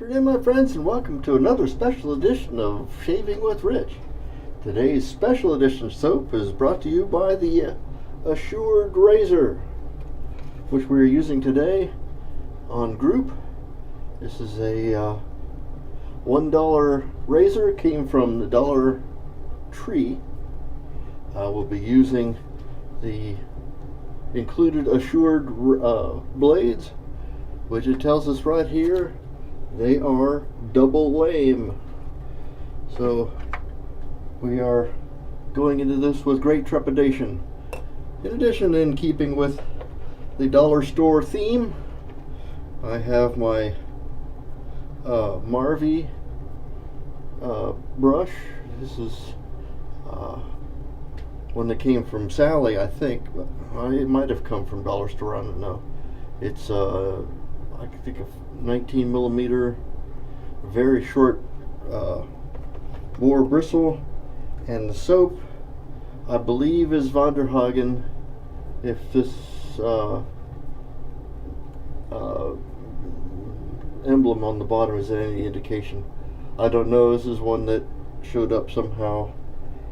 afternoon, my friends, and welcome to another special edition of Shaving with Rich. Today's special edition soap is brought to you by the Assured Razor, which we're using today on group. This is a $1 razor, came from the Dollar Tree. We'll be using the included Assured blades, which it tells us right here they are double lame. So we are going into this with great trepidation. In addition, in keeping with the dollar store theme, I have my Marvy brush. This is one that came from Sally, I think. It might have come from Dollar Store, I don't know. It's I think a 19 millimeter, very short boar bristle, and the soap I believe is Von der Hagen. If this emblem on the bottom is any indication, I don't know. This is one that showed up somehow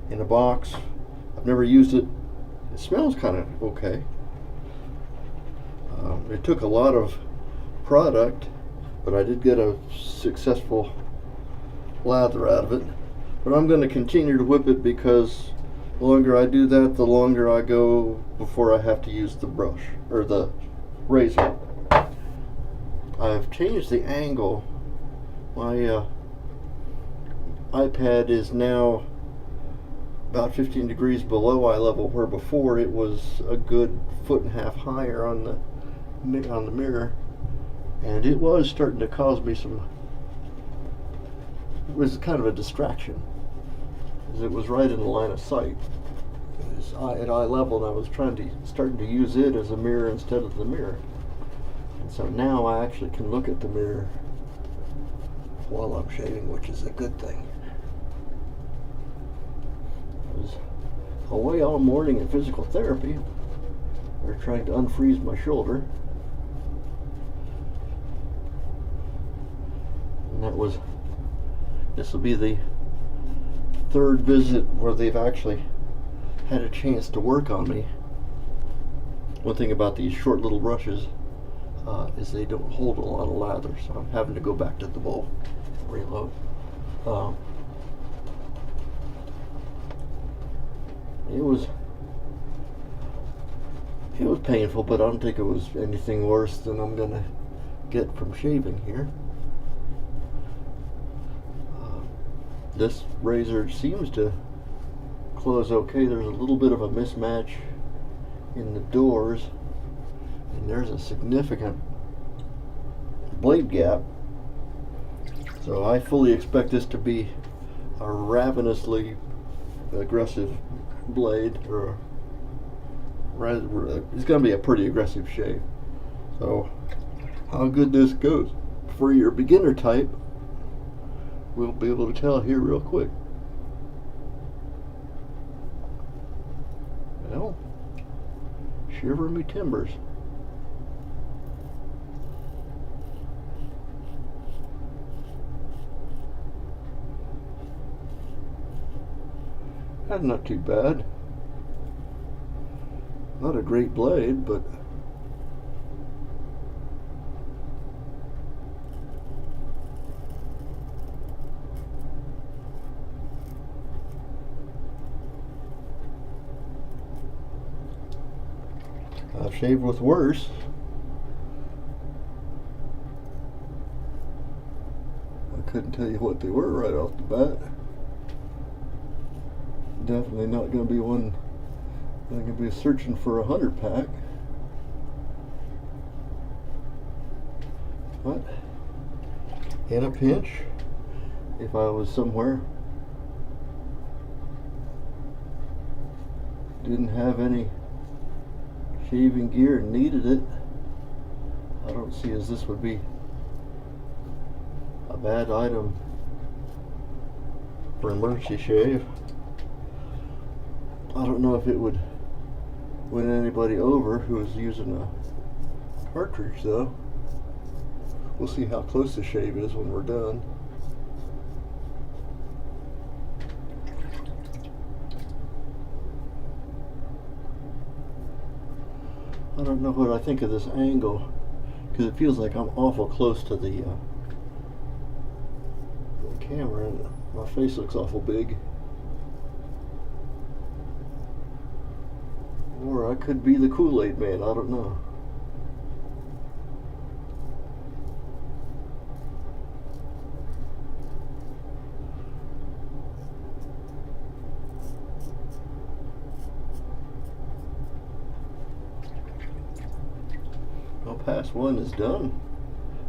in a box. I've never used it. It smells kind of okay. It took a lot of product, but I did get a successful lather out of it. But I'm going to continue to whip it, because the longer I do that, the longer I go before I have to use the brush or the razor. I've changed the angle. My iPad is now about 15 degrees below eye level, where before it was a good 1.5 feet higher on the mirror, and it was starting to cause me some. It was kind of a distraction, because it was right in the line of sight. It was at eye level, and I was starting to use it as a mirror instead of the mirror. And so now I actually can look at the mirror while I'm shaving, which is a good thing. I was away all morning in physical therapy. They're trying to unfreeze my shoulder. And this will be the third visit where they've actually had a chance to work on me. One thing about these short little brushes is they don't hold a lot of lather, so I'm having to go back to the bowl and reload. It was painful, but I don't think it was anything worse than I'm gonna get from shaving here. This razor seems to close okay. There's a little bit of a mismatch in the doors, and there's a significant blade gap. So I fully expect this to be a ravenously aggressive blade, or rather, it's going to be a pretty aggressive shave. So how good this goes for your beginner type, we'll be able to tell here real quick. Well, shiver me timbers. That's not too bad. Not a great blade, but I've shaved with worse. I couldn't tell you what they were right off the bat. Definitely not going to be one I'm going to be searching for 100 pack. But in a pinch, if I was somewhere, didn't have any shaving gear and needed it, I don't see as this would be a bad item for emergency shave. I don't know if it would win anybody over who was using a cartridge though. We'll see how close the shave is when we're done. I don't know what I think of this angle, because it feels like I'm awful close to the camera, and my face looks awful big. Or I could be the Kool-Aid man, I don't know. Well, pass one is done.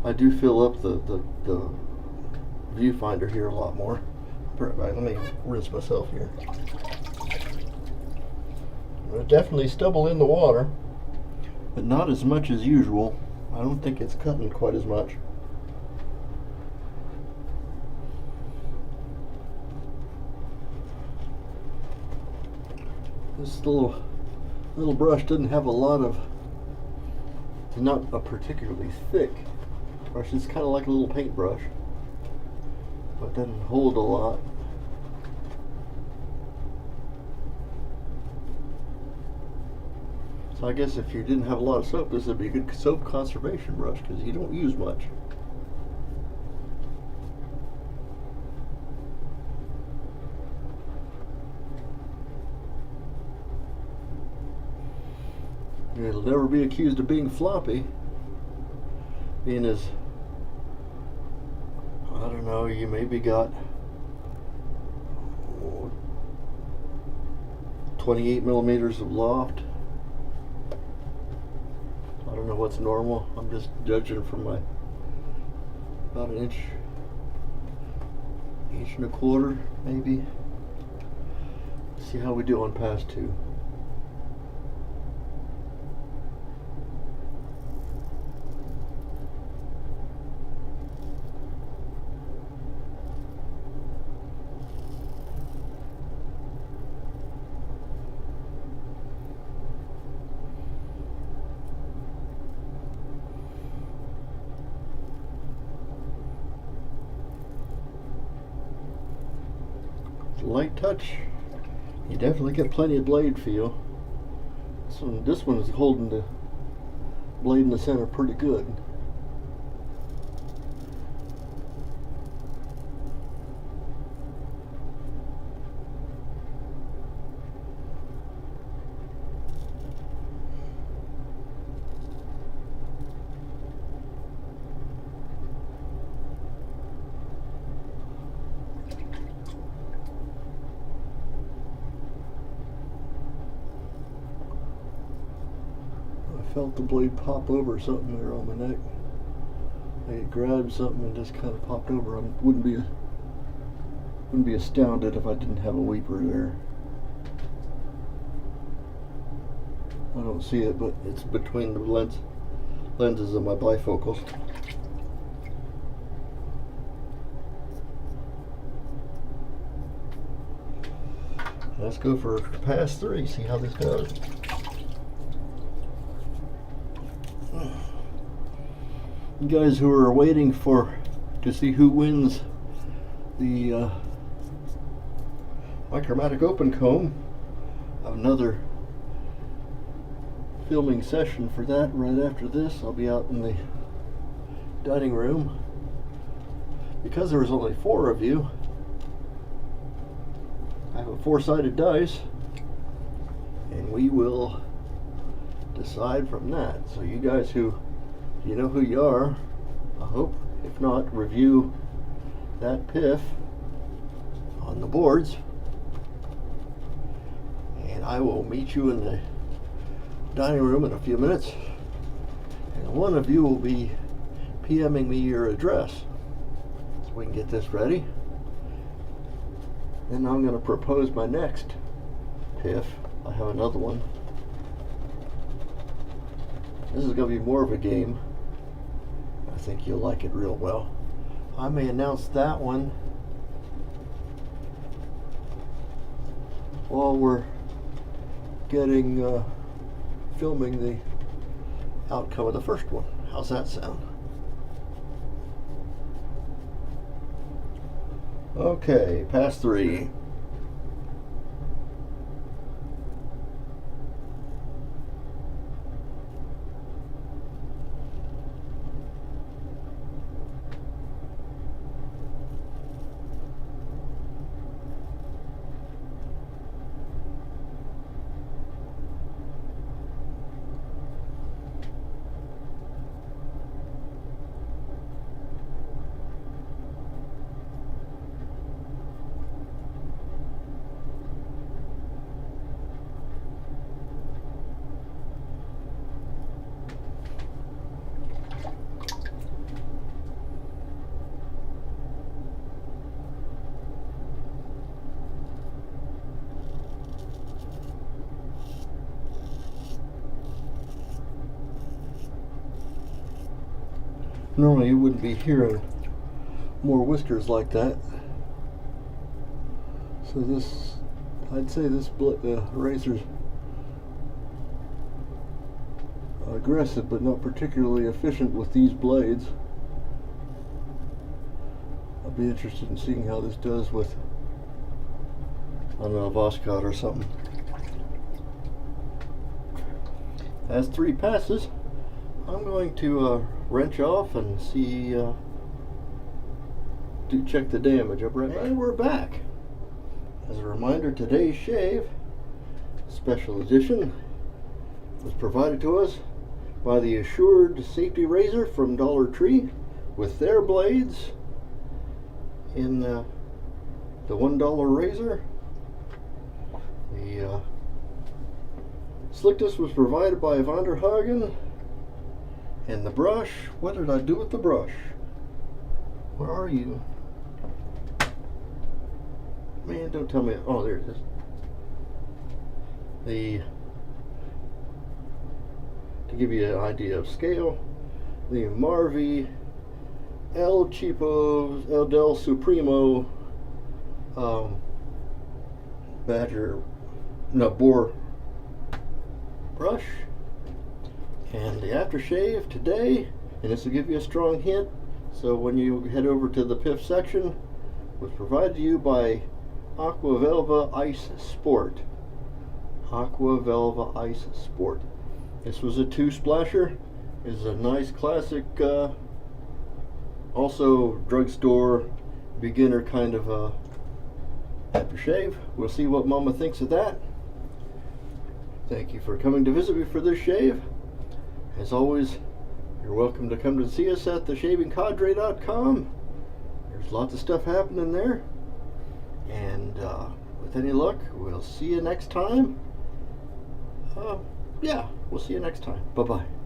I do fill up the viewfinder here a lot more. Let me rinse myself here. There's definitely stubble in the water, but not as much as usual. I don't think it's cutting quite as much. This little brush doesn't have a lot of, it's not a particularly thick brush. It's kind of like a little paintbrush, but doesn't hold a lot. So I guess if you didn't have a lot of soap, this would be a good soap conservation brush, because you don't use much. It'll never be accused of being floppy, being as, I don't know, you maybe got 28 millimeters of loft. I don't know what's normal. I'm just judging from my about an inch and a quarter, maybe. See how we do on pass two. Light touch, you definitely get plenty of blade feel. This one is holding the blade in the center pretty good. Felt the blade pop over something there on my neck. I grabbed something and just kind of popped over. I wouldn't be astounded if I didn't have a weeper there. I don't see it, but it's between the lenses of my bifocals. Let's go for pass three, see how this goes. You guys who are waiting to see who wins the Micromatic Open Comb, I have another filming session for that right after this. I'll be out in the dining room. Because there was only 4 of you, I have a 4-sided dice, and we will decide from that. So you guys who, you know who you are, I hope. If not, review that PIF on the boards, and I will meet you in the dining room in a few minutes, and one of you will be PMing me your address so we can get this ready. Then I'm going to propose my next PIF. I have another one. This is going to be more of a game. I think you'll like it real well. I may announce that one while we're getting filming the outcome of the first one. How's that sound? Okay, pass 3. Normally you wouldn't be hearing more whiskers like that. So this, I'd say this razor's aggressive but not particularly efficient with these blades. I'll be interested in seeing how this does with, I don't know, a Voskhod or something. As 3 passes, I'm going to wrench off and see, check the damage. I'll be right back. And we're back. As a reminder, today's shave, special edition, was provided to us by the Assured Safety Razor from Dollar Tree with their blades in the $1 razor. The slickness was provided by Vonderhagen. And the brush, what did I do with the brush? Where are you? Man, don't tell me. Oh, there it is. To give you an idea of scale, the Marvy El Cheapo El Del Supremo boar brush. And the aftershave today, and this will give you a strong hint, so when you head over to the PIF section, was provided to you by Aqua Velva Ice Sport. Aqua Velva Ice Sport. This was a 2-splasher. It's a nice classic, also drugstore beginner kind of aftershave. We'll see what Mama thinks of that. Thank you for coming to visit me for this shave. As always, you're welcome to come to see us at theshavingcadre.com. There's lots of stuff happening there. And with any luck, we'll see you next time. Yeah, we'll see you next time. Bye-bye.